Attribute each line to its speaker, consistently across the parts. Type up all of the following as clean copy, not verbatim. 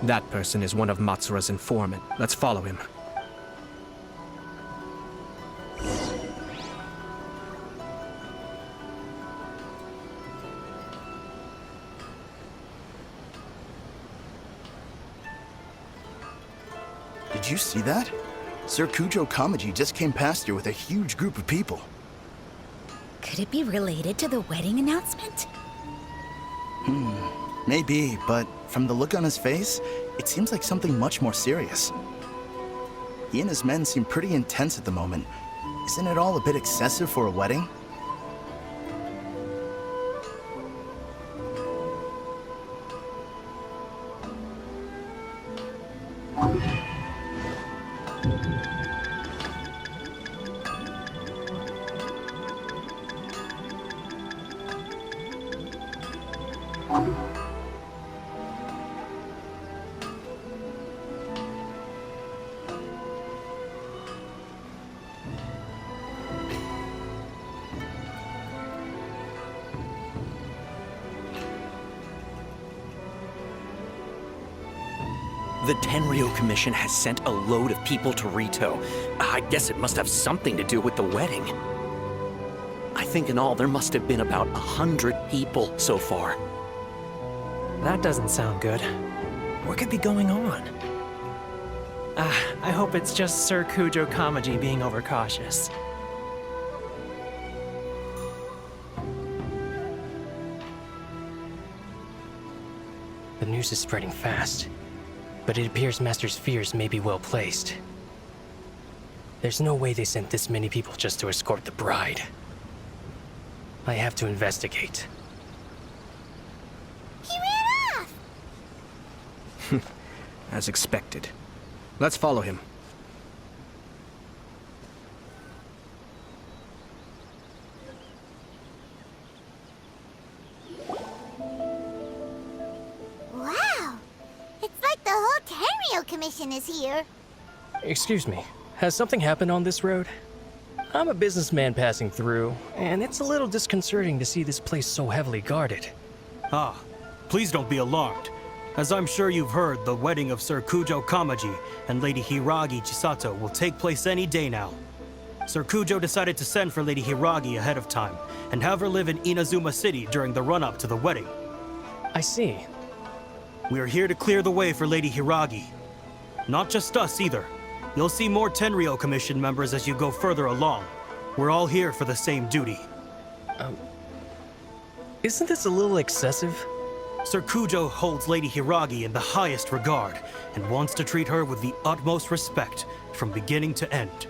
Speaker 1: That person is one of Matsura's informant. Let's follow him.
Speaker 2: Did you see that? Sir Kujo Kamaji just came past here with a huge group of people.
Speaker 3: Could it be related to the wedding announcement?
Speaker 2: Maybe, but from the look on his face, it seems like something much more serious. He and his men seem pretty intense at the moment. Isn't it all a bit excessive for a wedding?
Speaker 4: The Tenryo Commission has sent a load of people to Rito. I guess it must have something to do with the wedding. I think in all there must have been about 100 people so far.
Speaker 5: That doesn't sound good. What could be going on? I hope it's just Sir Kujo Kamaji being overcautious.
Speaker 6: The news is spreading fast, but it appears Master's fears may be well placed. There's no way they sent this many people just to escort the bride. I have to investigate.
Speaker 3: He ran off!
Speaker 1: As expected. Let's follow him.
Speaker 3: Wow! It's like the whole Tenryo Commission is here.
Speaker 6: Excuse me, has something happened on this road? I'm a businessman passing through, and it's a little disconcerting to see this place so heavily guarded.
Speaker 7: Ah, please don't be alarmed. As I'm sure you've heard, the wedding of Sir Kujo Kamaji and Lady Hiragi Chisato will take place any day now. Sir Kujo decided to send for Lady Hiragi ahead of time and have her live in Inazuma City during the run-up to the wedding.
Speaker 6: I see.
Speaker 7: We are here to clear the way for Lady Hiragi. Not just us either. You'll see more Tenryo Commission members as you go further along. We're all here for the same duty.
Speaker 6: Isn't this a little excessive?
Speaker 7: Sir Kujo holds Lady Hiragi in the highest regard and wants to treat her with the utmost respect from beginning to end.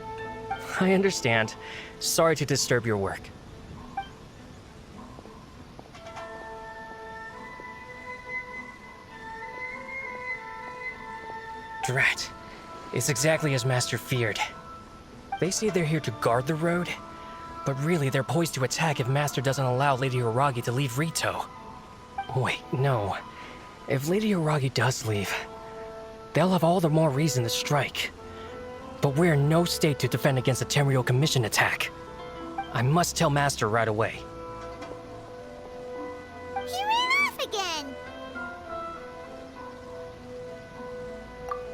Speaker 6: I understand. Sorry to disturb your work. Drat. It's exactly as Master feared. They say they're here to guard the road, but really they're poised to attack if Master doesn't allow Lady Hiragi to leave Rito. Wait, no. If Lady Hiragi does leave, they'll have all the more reason to strike. But we're in no state to defend against a Tenryo Commission attack. I must tell Master right away.
Speaker 3: He ran off again!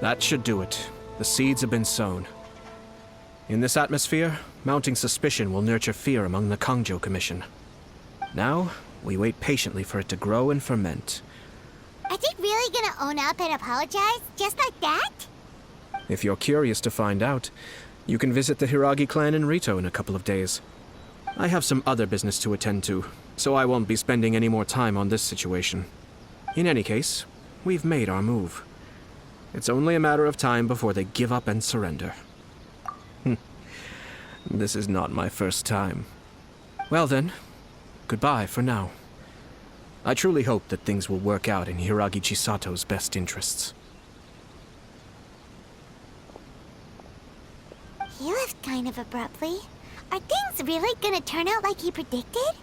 Speaker 1: That should do it. The seeds have been sown. In this atmosphere, mounting suspicion will nurture fear among the Kangjo Commission. Now, we wait patiently for it to grow and ferment.
Speaker 3: Are they really gonna own up and apologize, just like that?
Speaker 1: If you're curious to find out, you can visit the Hiragi clan in Rito in a couple of days. I have some other business to attend to, so I won't be spending any more time on this situation. In any case, we've made our move. It's only a matter of time before they give up and surrender. This is not my first time. Well then, goodbye for now. I truly hope that things will work out in Hiragi Chisato's best interests.
Speaker 3: He left kind of abruptly. Are things really gonna turn out like he predicted?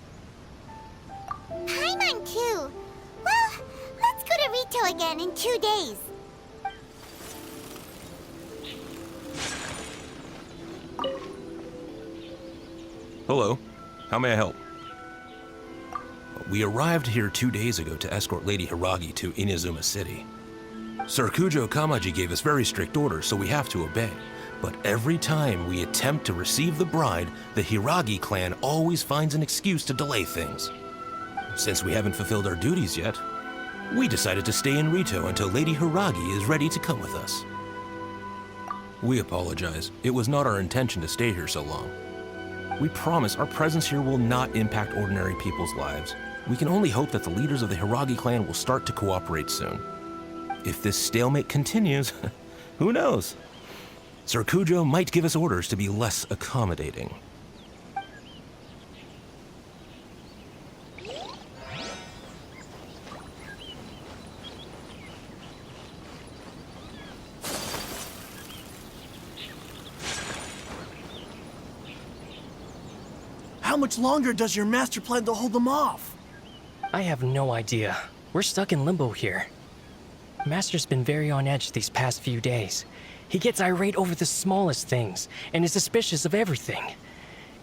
Speaker 3: Paimon too! Well, let's go to Rito again in 2 days.
Speaker 8: Hello. How may I help? We arrived here 2 days ago to escort Lady Hiragi to Inazuma City. Sir Kujo Kamaji gave us very strict orders, so we have to obey. But every time we attempt to receive the bride, the Hiragi clan always finds an excuse to delay things. Since we haven't fulfilled our duties yet, we decided to stay in Rito until Lady Hiragi is ready to come with us. We apologize. It was not our intention to stay here so long. We promise our presence here will not impact ordinary people's lives. We can only hope that the leaders of the Hiragi clan will start to cooperate soon. If this stalemate continues, who knows? Sir Kujo might give us orders to be less accommodating.
Speaker 9: How much longer does your master plan to hold them off?
Speaker 6: I have no idea. We're stuck in limbo here. Master's been very on edge these past few days. He gets irate over the smallest things and is suspicious of everything.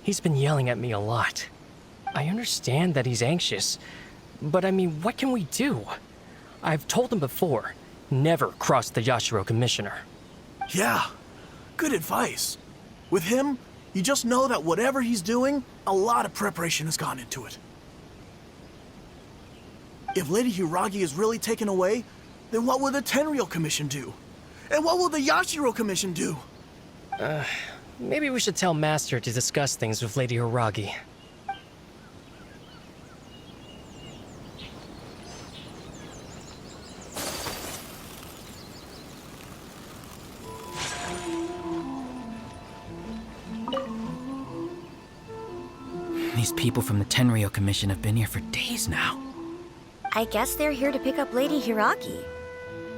Speaker 6: He's been yelling at me a lot. I understand that he's anxious, but I mean, what can we do? I've told him before, never cross the Yashiro Commissioner.
Speaker 9: Yeah, good advice. With him, you just know that whatever he's doing, a lot of preparation has gone into it. If Lady Hiragi is really taken away, then what will the Tenryou Commission do? And what will the Yashiro Commission do?
Speaker 6: Maybe we should tell Master to discuss things with Lady Hiragi.
Speaker 10: These people from the Tenryou Commission have been here for days now.
Speaker 11: I guess they're here to pick up Lady Hiragi.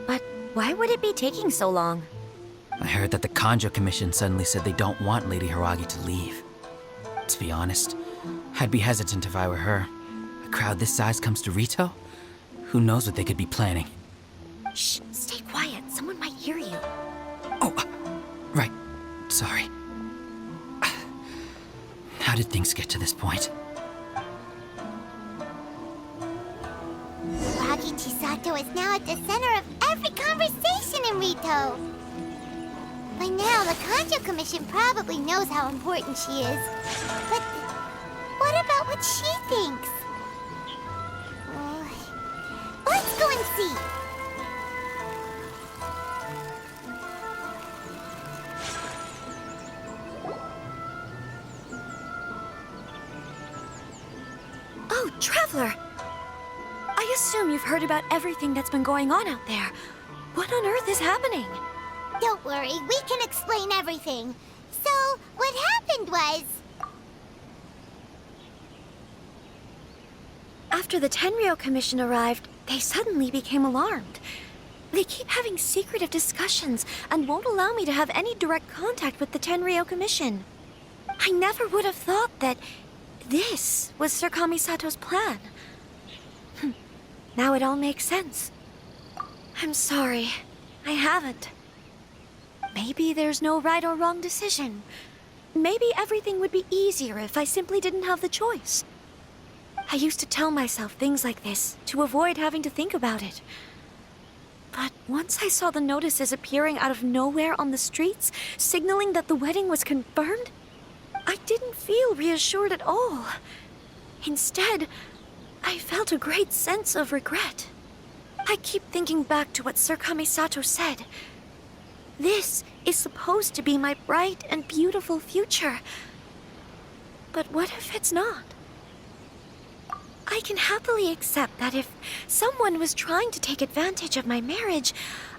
Speaker 11: But why would it be taking so long?
Speaker 10: I heard that the Kanjo Commission suddenly said they don't want Lady Hiragi to leave. To be honest, I'd be hesitant if I were her. A crowd this size comes to Rito? Who knows what they could be planning?
Speaker 11: Shh, stay quiet. Someone might hear you.
Speaker 10: Oh, right. Sorry. How did things get to this point?
Speaker 3: Hiragi Chisato is now at the center of every conversation in Rito. By now, the Kanjo Commission probably knows how important she is. But what about what she thinks? Let's go and see.
Speaker 11: Oh, Traveler! I assume you've heard about everything that's been going on out there. What on earth is happening?
Speaker 3: Don't worry, we can explain everything. So, what happened was...
Speaker 11: After the Tenryou Commission arrived, they suddenly became alarmed. They keep having secretive discussions and won't allow me to have any direct contact with the Tenryou Commission. I never would have thought that this was Sir Kamisato's plan. Now it all makes sense. I'm sorry. I haven't. Maybe there's no right or wrong decision. Maybe everything would be easier if I simply didn't have the choice. I used to tell myself things like this to avoid having to think about it. But once I saw the notices appearing out of nowhere on the streets, signaling that the wedding was confirmed, I didn't feel reassured at all. Instead, I felt a great sense of regret. I keep thinking back to what Sir Kamisato said. This is supposed to be my bright and beautiful future. But what if it's not? I can happily accept that if someone was trying to take advantage of my marriage,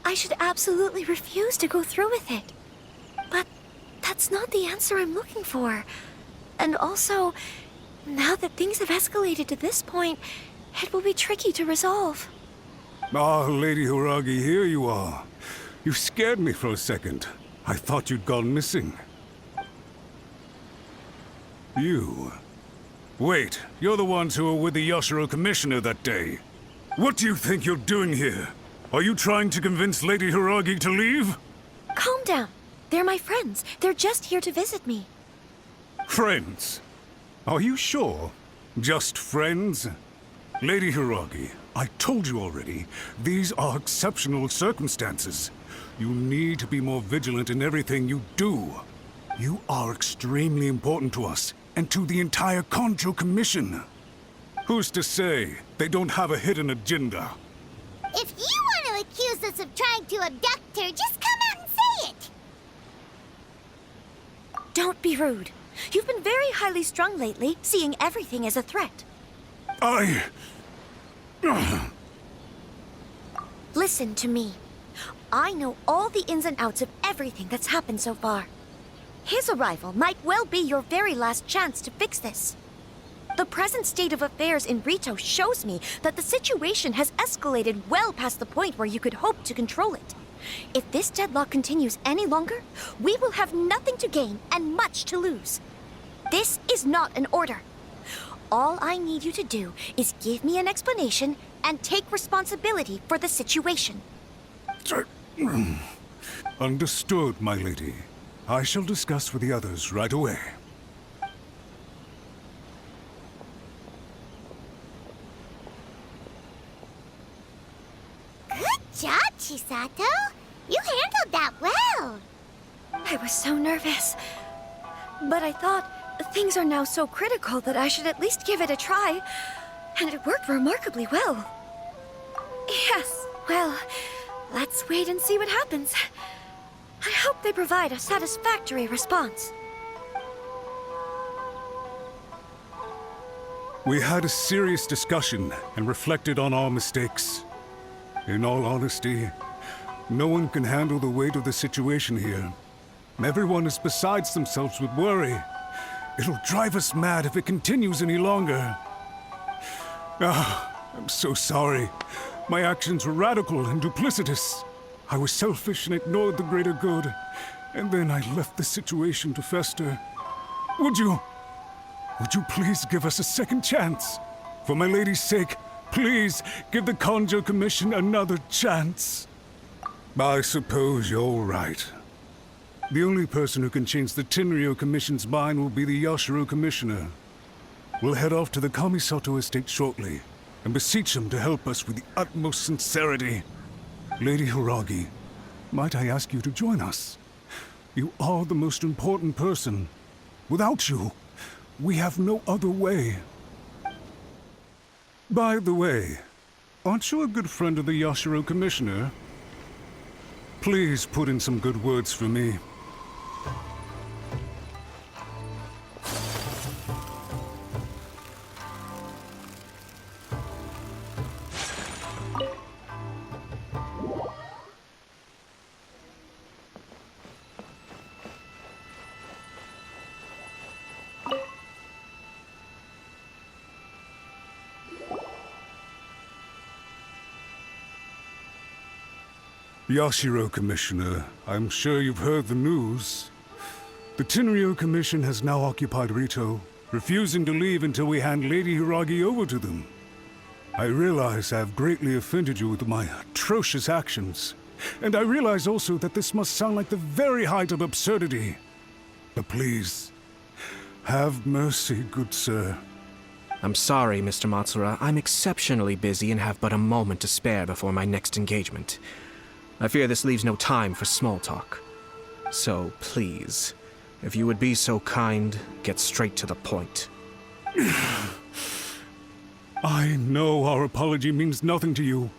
Speaker 11: I should absolutely refuse to go through with it. But that's not the answer I'm looking for. And also, now that things have escalated to this point, it will be tricky to resolve.
Speaker 12: Ah, Lady Hiragi, here you are. You scared me for a second. I thought you'd gone missing. You? Wait, you're the ones who were with the Yashiro Commissioner that day. What do you think you're doing here? Are you trying to convince Lady Hiragi to leave?
Speaker 11: Calm down. They're my friends. They're just here to visit me.
Speaker 12: Friends? Are you sure? Just friends? Lady Hiragi, I told you already, these are exceptional circumstances. You need to be more vigilant in everything you do. You are extremely important to us, and to the entire Conjo Commission. Who's to say they don't have a hidden agenda?
Speaker 3: If you want to accuse us of trying to abduct her, just come out and say it!
Speaker 11: Don't be rude. You've been very highly strung lately, seeing everything as a threat. Listen to me. I know all the ins and outs of everything that's happened so far. His arrival might well be your very last chance to fix this. The present state of affairs in Rito shows me that the situation has escalated well past the point where you could hope to control it. If this deadlock continues any longer, we will have nothing to gain and much to lose. This is not an order. All I need you to do is give me an explanation and take responsibility for the situation.
Speaker 12: Understood, my lady. I shall discuss with the others right away.
Speaker 3: Good job, Chisato. You handled that well.
Speaker 11: I was so nervous. But I thought things are now so critical that I should at least give it a try. And it worked remarkably well. Yes, well, let's wait and see what happens. I hope they provide a satisfactory response.
Speaker 12: We had a serious discussion and reflected on our mistakes. In all honesty, no one can handle the weight of the situation here. Everyone is besides themselves with worry. It'll drive us mad if it continues any longer. I'm so sorry. My actions were radical and duplicitous. I was selfish and ignored the greater good. And then I left the situation to fester. Would you please give us a second chance? For my lady's sake, please give the Conjo Commission another chance. I suppose you're right. The only person who can change the Tenryo Commission's mind will be the Yashiro Commissioner. We'll head off to the Kamisato estate shortly and beseech him to help us with the utmost sincerity. Lady Hiragi, might I ask you to join us? You are the most important person. Without you, we have no other way. By the way, aren't you a good friend of the Yashiro Commissioner? Please put in some good words for me. Yashiro Commissioner, I'm sure you've heard the news. The Tenryo Commission has now occupied Rito, refusing to leave until we hand Lady Hiragi over to them. I realize I have greatly offended you with my atrocious actions, and I realize also that this must sound like the very height of absurdity. But please, have mercy, good sir.
Speaker 1: I'm sorry, Mr. Matsura. I'm exceptionally busy and have but a moment to spare before my next engagement. I fear this leaves no time for small talk. So, please, if you would be so kind, get straight to the point.
Speaker 12: I know our apology means nothing to you,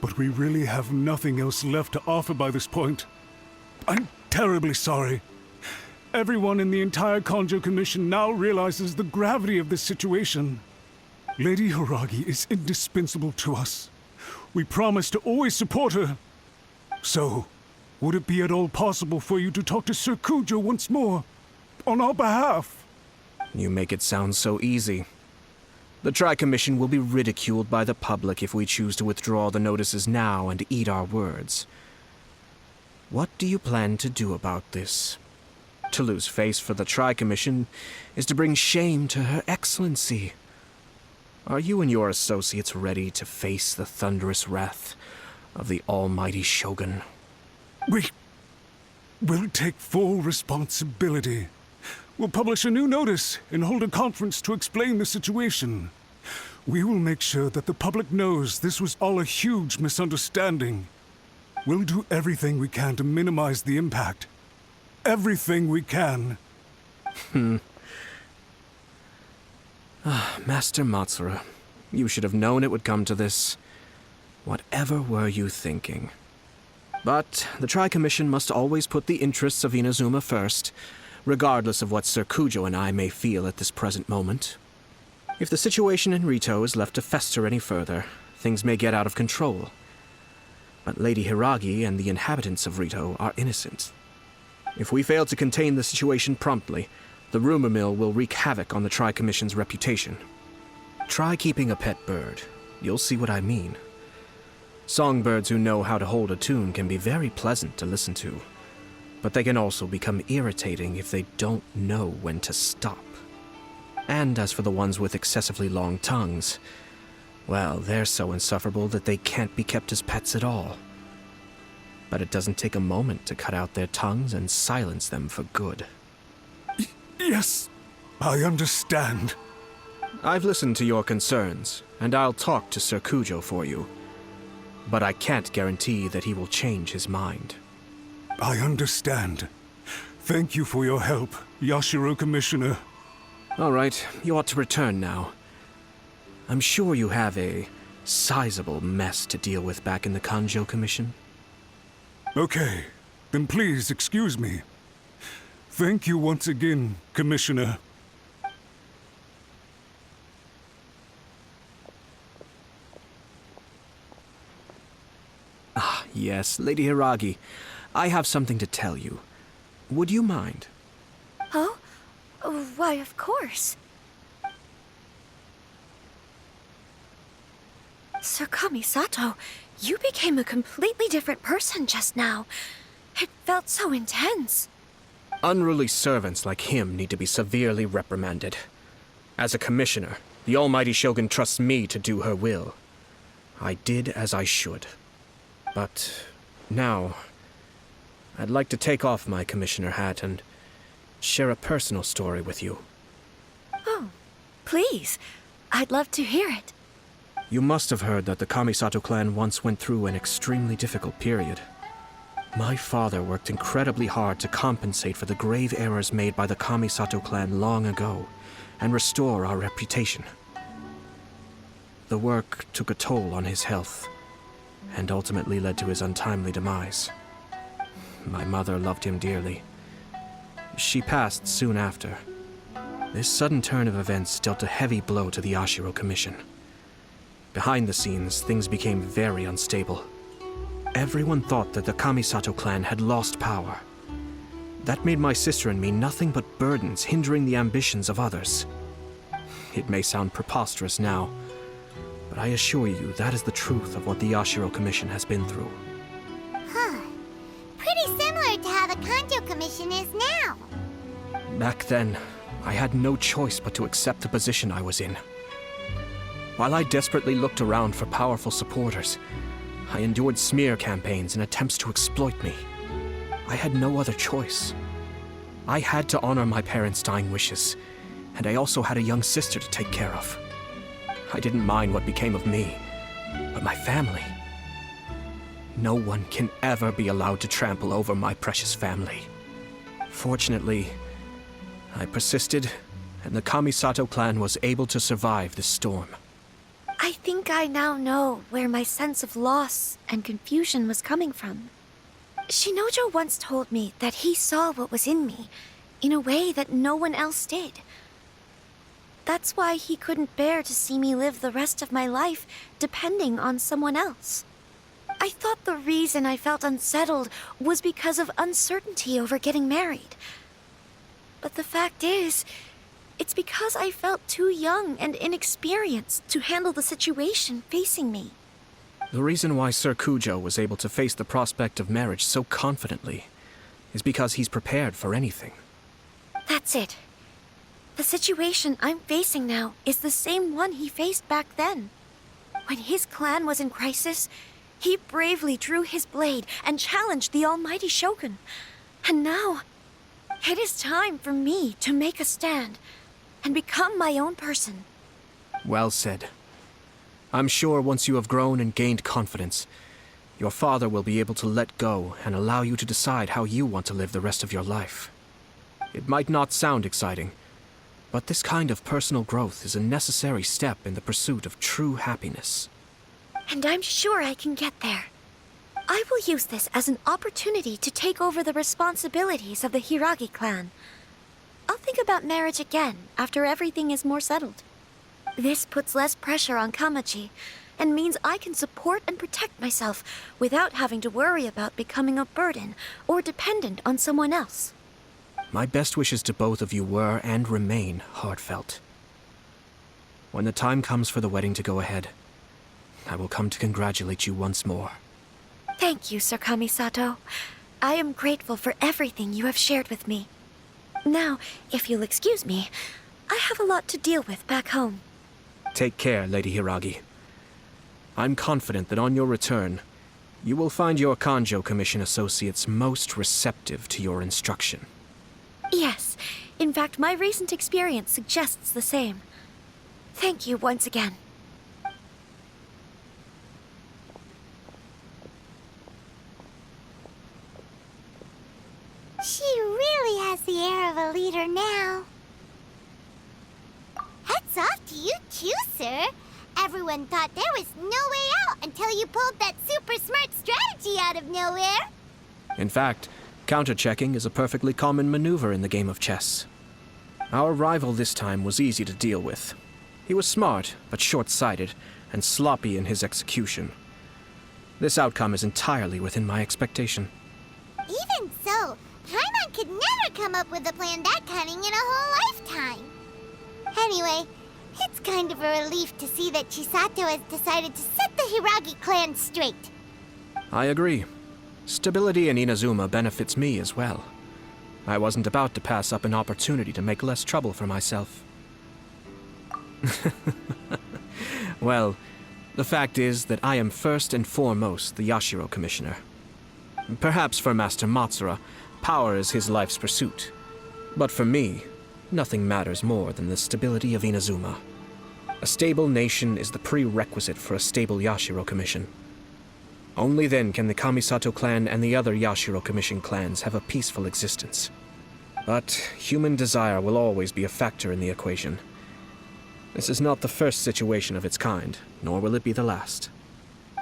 Speaker 12: but we really have nothing else left to offer by this point. I'm terribly sorry. Everyone in the entire Conjo Commission now realizes the gravity of this situation. Lady Hiragi is indispensable to us. We promise to always support her. So, would it be at all possible for you to talk to Sir Kujo once more, on our behalf?
Speaker 1: You make it sound so easy. The Tri-Commission will be ridiculed by the public if we choose to withdraw the notices now and eat our words. What do you plan to do about this? To lose face for the Tri-Commission is to bring shame to Her Excellency. Are you and your associates ready to face the thunderous wrath of the almighty Shogun?
Speaker 12: We'll take full responsibility. We'll publish a new notice and hold a conference to explain the situation. We will make sure that the public knows this was all a huge misunderstanding. We'll do everything we can to minimize the impact. Everything we can.
Speaker 1: Master Matsura, you should have known it would come to this. Whatever were you thinking? But the Tri-Commission must always put the interests of Inazuma first, regardless of what Sir Kujo and I may feel at this present moment. If the situation in Rito is left to fester any further, things may get out of control. But Lady Hiragi and the inhabitants of Rito are innocent. If we fail to contain the situation promptly, the rumor mill will wreak havoc on the Tri-Commission's reputation. Try keeping a pet bird. You'll see what I mean. Songbirds who know how to hold a tune can be very pleasant to listen to, but they can also become irritating if they don't know when to stop. And as for the ones with excessively long tongues, well, they're so insufferable that they can't be kept as pets at all. But it doesn't take a moment to cut out their tongues and silence them for good.
Speaker 12: Yes, I understand.
Speaker 1: I've listened to your concerns, and I'll talk to Sir Kujo for you. But I can't guarantee that he will change his mind.
Speaker 12: I understand. Thank you for your help, Yashiro Commissioner.
Speaker 1: All right, you ought to return now. I'm sure you have a sizable mess to deal with back in the Kanjo Commission.
Speaker 12: Okay, then please excuse me. Thank you once again, Commissioner.
Speaker 1: Ah, yes, Lady Hiragi. I have something to tell you. Would you mind?
Speaker 11: Oh? Why, of course. Sir Kamisato, you became a completely different person just now. It felt so intense.
Speaker 1: Unruly servants like him need to be severely reprimanded. As a commissioner, the Almighty Shogun trusts me to do her will. I did as I should. But now, I'd like to take off my commissioner hat and share a personal story with you.
Speaker 11: Oh, please. I'd love to hear it.
Speaker 1: You must have heard that the Kamisato clan once went through an extremely difficult period. My father worked incredibly hard to compensate for the grave errors made by the Kamisato clan long ago and restore our reputation. The work took a toll on his health and ultimately led to his untimely demise. My mother loved him dearly. She passed soon after. This sudden turn of events dealt a heavy blow to the Ashiro Commission. Behind the scenes, things became very unstable. Everyone thought that the Kamisato clan had lost power. That made my sister and me nothing but burdens hindering the ambitions of others. It may sound preposterous now, but I assure you that is the truth of what the Ashiro Commission has been through.
Speaker 3: Huh. Pretty similar to how the Kanjo Commission is now.
Speaker 1: Back then, I had no choice but to accept the position I was in. While I desperately looked around for powerful supporters, I endured smear campaigns and attempts to exploit me. I had no other choice. I had to honor my parents' dying wishes, and I also had a young sister to take care of. I didn't mind what became of me, but my family. No one can ever be allowed to trample over my precious family. Fortunately, I persisted, and the Kamisato clan was able to survive this storm.
Speaker 11: I think I now know where my sense of loss and confusion was coming from. Shinojo once told me that he saw what was in me in a way that no one else did. That's why he couldn't bear to see me live the rest of my life depending on someone else. I thought the reason I felt unsettled was because of uncertainty over getting married. But the fact is, it's because I felt too young and inexperienced to handle the situation facing me.
Speaker 1: The reason why Sir Kujo was able to face the prospect of marriage so confidently is because he's prepared for anything.
Speaker 11: That's it. The situation I'm facing now is the same one he faced back then. When his clan was in crisis, he bravely drew his blade and challenged the Almighty Shogun. And now, it is time for me to make a stand and become my own person.
Speaker 1: Well said. I'm sure once you have grown and gained confidence, your father will be able to let go and allow you to decide how you want to live the rest of your life. It might not sound exciting, but this kind of personal growth is a necessary step in the pursuit of true happiness.
Speaker 11: And I'm sure I can get there. I will use this as an opportunity to take over the responsibilities of the Hiragi clan. I'll think about marriage again after everything is more settled. This puts less pressure on Kamaji, and means I can support and protect myself without having to worry about becoming a burden or dependent on someone else.
Speaker 1: My best wishes to both of you were and remain heartfelt. When the time comes for the wedding to go ahead, I will come to congratulate you once more.
Speaker 11: Thank you, Sir Kamisato. I am grateful for everything you have shared with me. Now, if you'll excuse me, I have a lot to deal with back home.
Speaker 1: Take care, Lady Hiragi. I'm confident that on your return, you will find your Kanjo Commission associates most receptive to your instruction.
Speaker 11: Yes, in fact, my recent experience suggests the same. Thank you once again.
Speaker 3: She really has the air of a leader now. Hats off to you too, sir. Everyone thought there was no way out until you pulled that super smart strategy out of nowhere.
Speaker 1: In fact, counter-checking is a perfectly common maneuver in the game of chess. Our rival this time was easy to deal with. He was smart, but short-sighted, and sloppy in his execution. This outcome is entirely within my expectation.
Speaker 3: Even so, Paimon could never come up with a plan that cunning in a whole lifetime. Anyway, it's kind of a relief to see that Chisato has decided to set the Hiragi clan straight.
Speaker 1: I agree. Stability in Inazuma benefits me as well. I wasn't about to pass up an opportunity to make less trouble for myself. Well, the fact is that I am first and foremost the Yashiro Commissioner. Perhaps for Master Matsura, power is his life's pursuit. But for me, nothing matters more than the stability of Inazuma. A stable nation is the prerequisite for a stable Yashiro Commission. Only then can the Kamisato clan and the other Yashiro Commission clans have a peaceful existence. But human desire will always be a factor in the equation. This is not the first situation of its kind, nor will it be the last.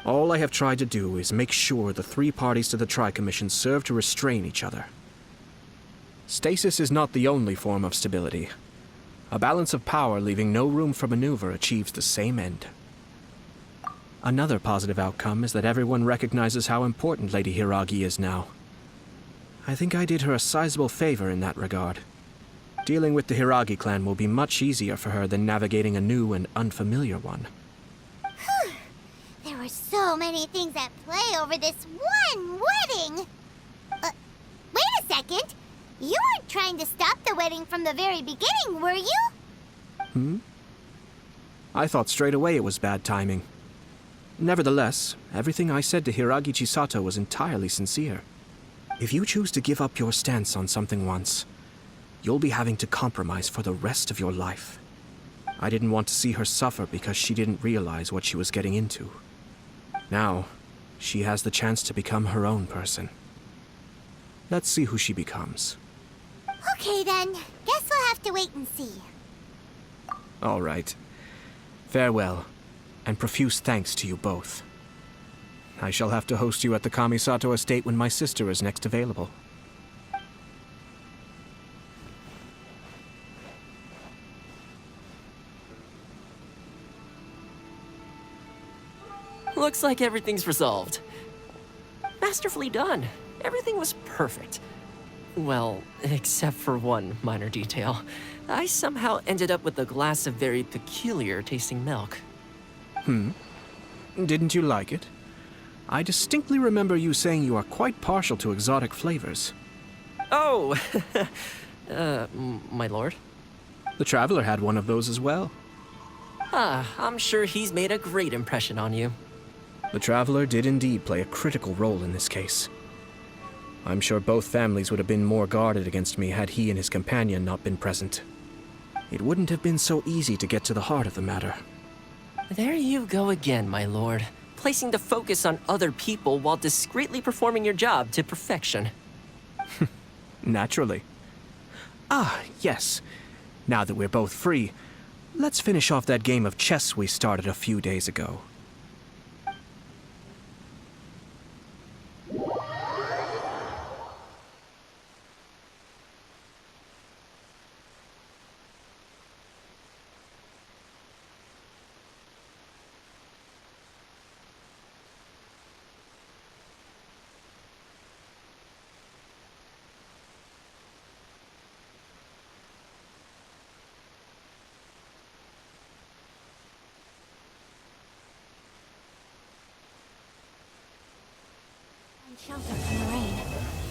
Speaker 1: All I have tried to do is make sure the three parties to the Tri-Commission serve to restrain each other. Stasis is not the only form of stability. A balance of power leaving no room for maneuver achieves the same end. Another positive outcome is that everyone recognizes how important Lady Hiragi is now. I think I did her a sizable favor in that regard. Dealing with the Hiragi clan will be much easier for her than navigating a new and unfamiliar one.
Speaker 3: There were so many things at play over this one wedding. Wait a second. You weren't trying to stop the wedding from the very beginning, were you?
Speaker 1: I thought straight away it was bad timing. Nevertheless, everything I said to Hiragi Chisato was entirely sincere. If you choose to give up your stance on something once, you'll be having to compromise for the rest of your life. I didn't want to see her suffer because she didn't realize what she was getting into. Now, she has the chance to become her own person. Let's see who she becomes.
Speaker 3: Okay then. Guess we'll have to wait and see.
Speaker 1: All right. Farewell, and profuse thanks to you both. I shall have to host you at the Kamisato estate when my sister is next available.
Speaker 4: Looks like everything's resolved. Masterfully done. Everything was perfect. Well, except for one minor detail. I somehow ended up with a glass of very peculiar tasting milk.
Speaker 1: Didn't you like it? I distinctly remember you saying you are quite partial to exotic flavors.
Speaker 4: Oh, my lord?
Speaker 1: The Traveler had one of those as well.
Speaker 4: I'm sure he's made a great impression on you.
Speaker 1: The Traveler did indeed play a critical role in this case. I'm sure both families would have been more guarded against me had he and his companion not been present. It wouldn't have been so easy to get to the heart of the matter.
Speaker 4: There you go again, my lord. Placing the focus on other people while discreetly performing your job to perfection.
Speaker 1: Naturally. Ah, yes. Now that we're both free, let's finish off that game of chess we started a few days ago.
Speaker 3: Shelter from the rain.